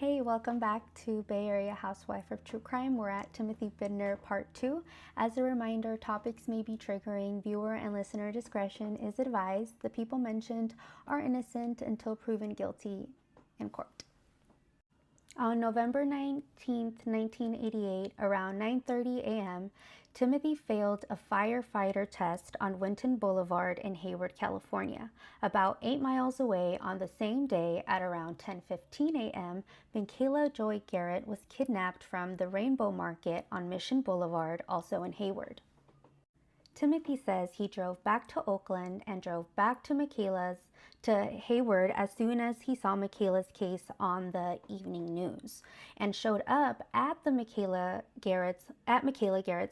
Hey, welcome back to Bay Area Housewife of True Crime. We're at Timothy Bindner Part 2. As a reminder, topics may be triggering. Viewer and listener discretion is advised. The people mentioned are innocent until proven guilty in court. On November 19, 1988, around 9:30 a.m., Timothy failed a firefighter test on Winton Boulevard in Hayward, California. About 8 miles away on the same day at around 10:15 a.m., Michaela Joy Garrett was kidnapped from the Rainbow Market on Mission Boulevard, also in Hayward. Timothy says he drove back to Oakland and drove back to Hayward as soon as he saw Michaela's case on the evening news, and showed up at Michaela Garrett's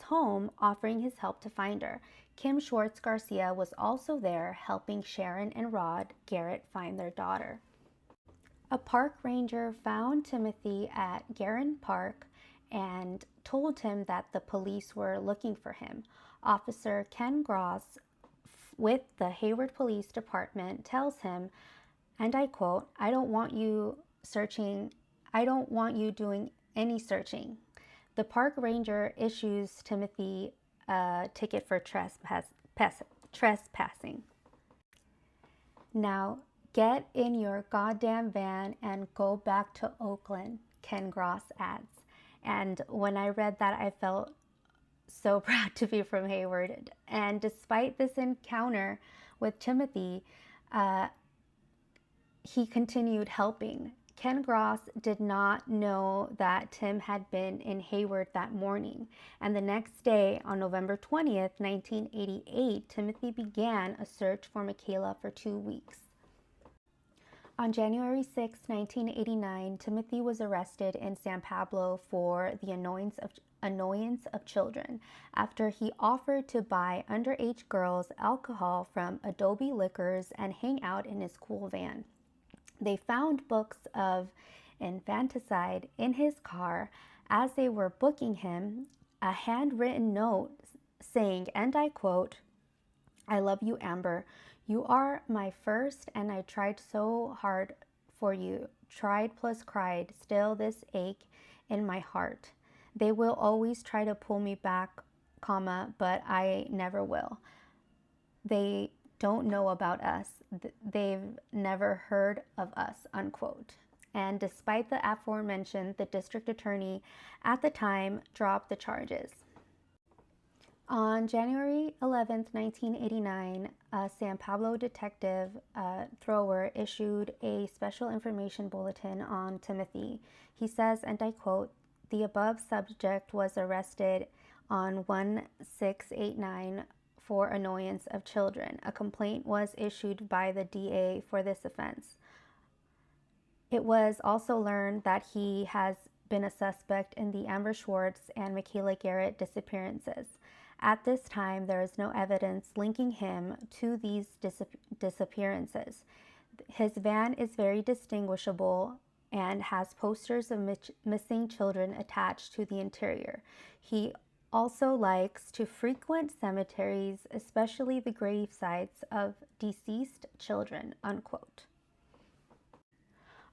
home, offering his help to find her. Kim Schwartz Garcia was also there, helping Sharon and Rod Garrett find their daughter. A park ranger found Timothy at Garren Park and told him that the police were looking for him. Officer Ken Gross with the Hayward Police Department tells him, and I quote, I don't want you doing any searching. The park ranger issues Timothy a ticket for trespassing. Now get in your goddamn van and go back to Oakland, Ken Gross adds. And when I read that, I felt so proud to be from Hayward. And despite this encounter with Timothy, he continued helping. Ken Gross did not know that Tim had been in Hayward that morning. And the next day, on November 20th, 1988, Timothy began a search for Michaela for 2 weeks. On January 6, 1989, Timothy was arrested in San Pablo for the annoyance of children after he offered to buy underage girls alcohol from Adobe Liquors and hang out in his cool van. They found books of infanticide in his car. As they were booking him, a handwritten note saying, and I quote, I love you, Amber. You are my first, and I tried so hard for you. Tried plus cried, still this ache in my heart. They will always try to pull me back, but I never will. They don't know about us. They've never heard of us, unquote. And despite the aforementioned, the district attorney at the time dropped the charges. On January 11, 1989, a San Pablo detective, Thrower, issued a special information bulletin on Timothy. He says, and I quote, the above subject was arrested on 1689 for annoyance of children. A complaint was issued by the DA for this offense. It was also learned that he has been a suspect in the Amber Schwartz and Michaela Garrett disappearances. At this time, there is no evidence linking him to these disappearances. His van is very distinguishable and has posters of missing children attached to the interior. He also likes to frequent cemeteries, especially the grave sites of deceased children, unquote.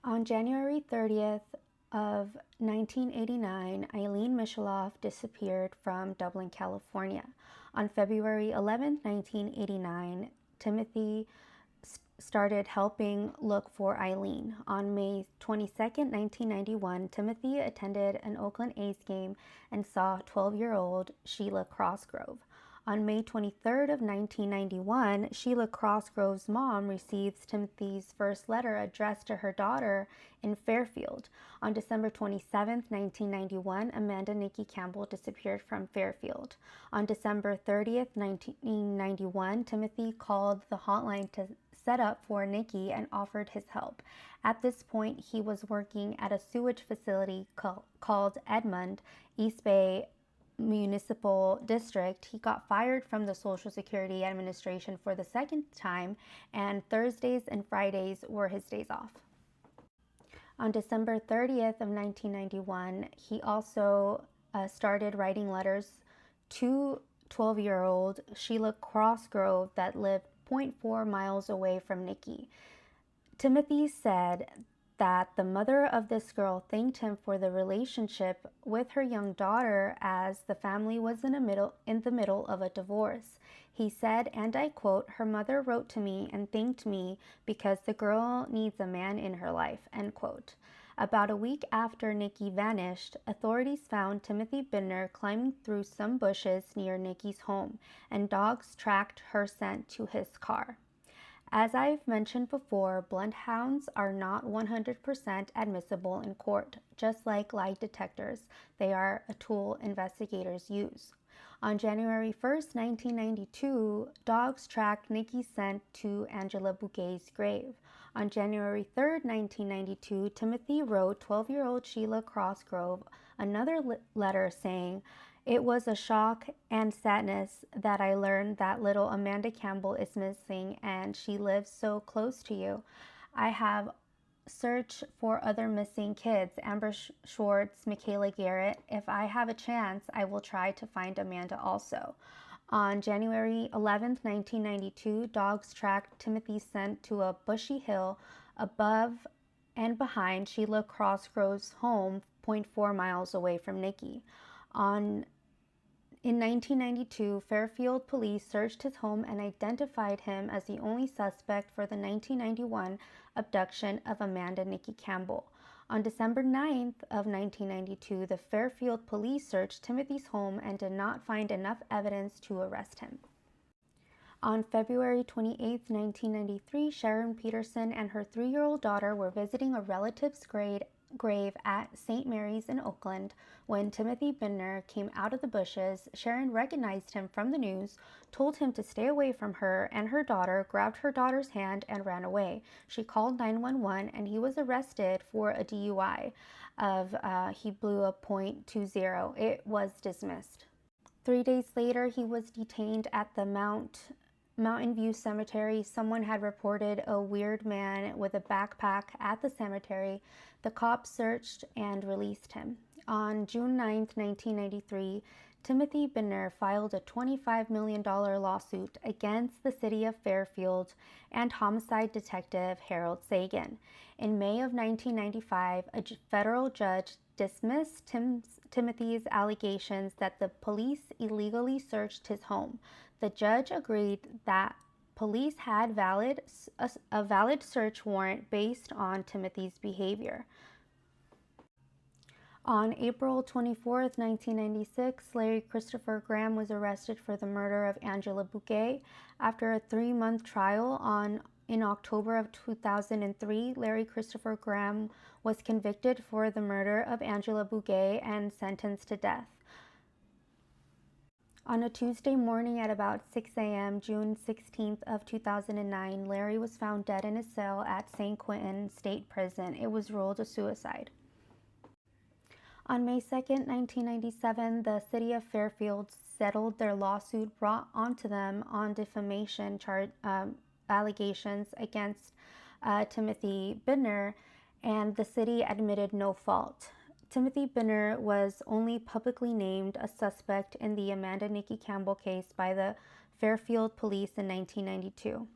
On January 30th of 1989, Eileen Michaloff disappeared from Dublin, California. On February 11, 1989, Timothy started helping look for Eileen. On May 22, 1991, Timothy attended an Oakland A's game and saw 12-year-old Sheila Crossgrove. On May 23rd of 1991, Sheila Crossgrove's mom receives Timothy's first letter addressed to her daughter in Fairfield. On December 27, 1991, Amanda Nikki Campbell disappeared from Fairfield. On December 30th, 1991, Timothy called the hotline to set up for Nikki and offered his help. At this point, he was working at a sewage facility called Edmond, East Bay Municipal District. He got fired from the Social Security Administration for the second time, and Thursdays and Fridays were his days off. On December 30th of 1991, he also started writing letters to 12-year-old Sheila Crossgrove that lived 0.4 miles away from Nikki. Timothy said that the mother of this girl thanked him for the relationship with her young daughter as the family was in the middle of a divorce. He said, and I quote, "Her mother wrote to me and thanked me because the girl needs a man in her life," end quote. About a week after Nikki vanished, authorities found Timothy Bindner climbing through some bushes near Nikki's home, and dogs tracked her scent to his car. As I've mentioned before, bloodhounds are not 100% admissible in court. Just like lie detectors, they are a tool investigators use. On January 1st, 1992, dogs tracked Nikki's scent to Angela Bouquet's grave. On January 3rd, 1992, Timothy wrote 12-year-old Sheila Crossgrove another letter saying, "It was a shock and sadness that I learned that little Amanda Campbell is missing and she lives so close to you. I have searched for other missing kids, Amber Schwartz, Michaela Garrett. If I have a chance, I will try to find Amanda also." On January 11th, 1992, dogs tracked Timothy's scent to a bushy hill above and behind Sheila Crossgrove's home, 0.4 miles away from Nikki. In 1992, Fairfield police searched his home and identified him as the only suspect for the 1991 abduction of Amanda Nikki Campbell. On December 9th of 1992, the Fairfield police searched Timothy's home and did not find enough evidence to arrest him. On February 28, 1993, Sharon Peterson and her 3-year-old daughter were visiting a relative's grave at St. Mary's in Oakland when Timothy Bindner came out of the bushes. Sharon recognized him from the news, told him to stay away from her and her daughter, grabbed her daughter's hand, and ran away. She called 911 and he was arrested for a DUI of he blew a .20. It was dismissed. 3 days later, he was detained at the Mountain View Cemetery. Someone had reported a weird man with a backpack at the cemetery. The cops searched and released him. On June 9, 1993, Timothy Bindner filed a $25 million lawsuit against the city of Fairfield and homicide detective Harold Sagan. In May of 1995, a federal judge dismissed Timothy's allegations that the police illegally searched his home. The judge agreed that police had a valid search warrant based on Timothy's behavior. On April 24, 1996, Larry Christopher Graham was arrested for the murder of Angela Bouquet. After a 3-month trial in October of 2003, Larry Christopher Graham was convicted for the murder of Angela Bouquet and sentenced to death. On a Tuesday morning at about 6 a.m., June 16th of 2009, Larry was found dead in his cell at San Quentin State Prison. It was ruled a suicide. On May 2nd, 1997, the city of Fairfield settled their lawsuit brought onto them on defamation allegations against Timothy Bindner, and the city admitted no fault. Timothy Bindner was only publicly named a suspect in the Amanda Nikki Campbell case by the Fairfield police in 1992,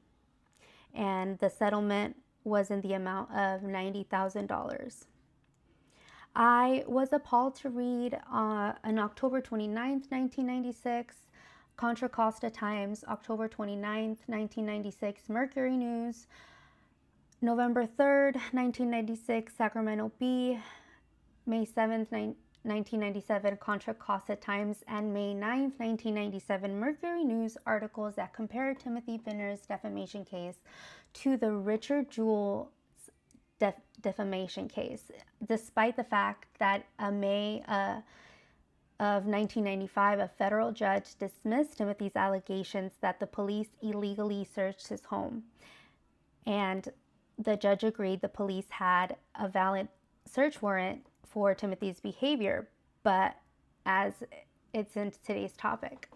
and the settlement was in the amount of $90,000. I was appalled to read on October 29th, 1996, Contra Costa Times, October 29th, 1996, Mercury News, November 3rd, 1996, Sacramento Bee, May 7th, 1997, Contra Costa Times, and May 9th, 1997, Mercury News articles that compared Timothy Bindner's defamation case to the Richard Jewell's defamation case, despite the fact that in May of 1995, a federal judge dismissed Timothy's allegations that the police illegally searched his home. And the judge agreed the police had a valid search warrant for Timothy's behavior, but as it's in today's topic.